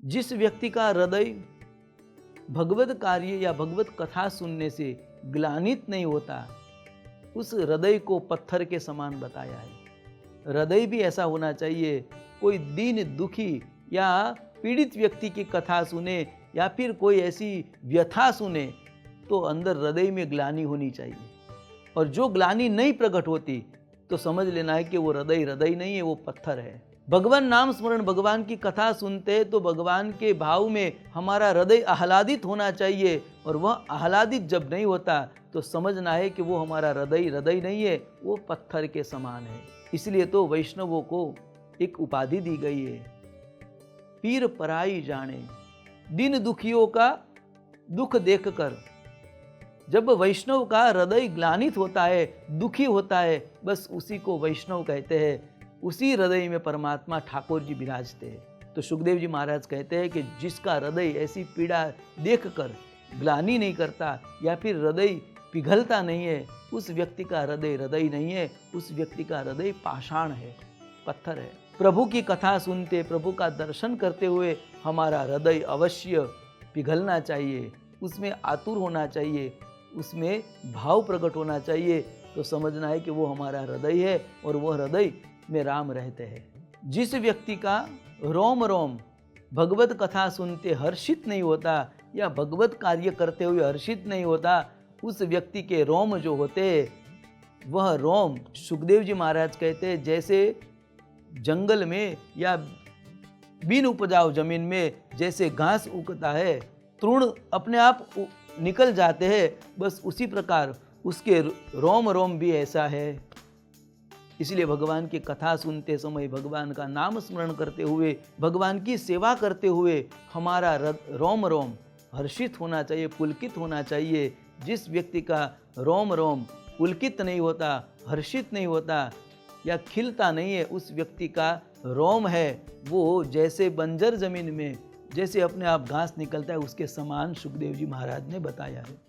जिस व्यक्ति का हृदय भगवत कार्य या भगवत कथा सुनने से ग्लानित नहीं होता, उस हृदय को पत्थर के समान बताया है। हृदय भी ऐसा होना चाहिए। कोई दीन दुखी या पीड़ित व्यक्ति की कथा सुने या फिर कोई ऐसी व्यथा सुने तो अंदर हृदय में ग्लानि होनी चाहिए, और जो ग्लानि नहीं प्रकट होती तो समझ लेना है कि वो हृदय नहीं है, वो पत्थर है। भगवान नाम स्मरण, भगवान की कथा सुनते हैं तो भगवान के भाव में हमारा हृदय आह्लादित होना चाहिए, और वह आह्लादित जब नहीं होता तो समझना है कि वो हमारा हृदय नहीं है, वो पत्थर के समान है। इसलिए तो वैष्णवों को एक उपाधि दी गई है, पीर पराई जाने। दिन दुखियों का दुख देखकर जब वैष्णव का हृदय ग्लानित होता है, दुखी होता है, बस उसी को वैष्णव कहते हैं। उसी हृदय में परमात्मा ठाकुर जी विराजते हैं। तो सुखदेव जी महाराज कहते हैं कि जिसका हृदय ऐसी पीड़ा देखकर ग्लानि नहीं करता या फिर हृदय पिघलता नहीं है, उस व्यक्ति का हृदय नहीं है, उस व्यक्ति का हृदय पाषाण है, पत्थर है। प्रभु की कथा सुनते, प्रभु का दर्शन करते हुए हमारा हृदय अवश्य पिघलना चाहिए, उसमें आतुर होना चाहिए, उसमें भाव प्रकट होना चाहिए। तो समझना है कि वो हमारा हृदय है और वो हृदय में राम रहते हैं। जिस व्यक्ति का रोम रोम भगवत कथा सुनते हर्षित नहीं होता या भगवत कार्य करते हुए हर्षित नहीं होता, उस व्यक्ति के रोम जो होते हैं, वह रोम सुखदेव जी महाराज कहते हैं जैसे जंगल में या बिन उपजाऊ जमीन में जैसे घास उगता है, तृण अपने आप निकल जाते हैं, बस उसी प्रकार उसके रोम रोम भी ऐसा है। इसलिए भगवान की कथा सुनते समय, भगवान का नाम स्मरण करते हुए, भगवान की सेवा करते हुए हमारा रोम रोम हर्षित होना चाहिए, पुलकित होना चाहिए। जिस व्यक्ति का रोम रोम पुलकित नहीं होता, हर्षित नहीं होता या खिलता नहीं है, उस व्यक्ति का रोम है वो जैसे बंजर जमीन में जैसे अपने आप घास निकलता है, उसके समान सुखदेव जी महाराज ने बताया है।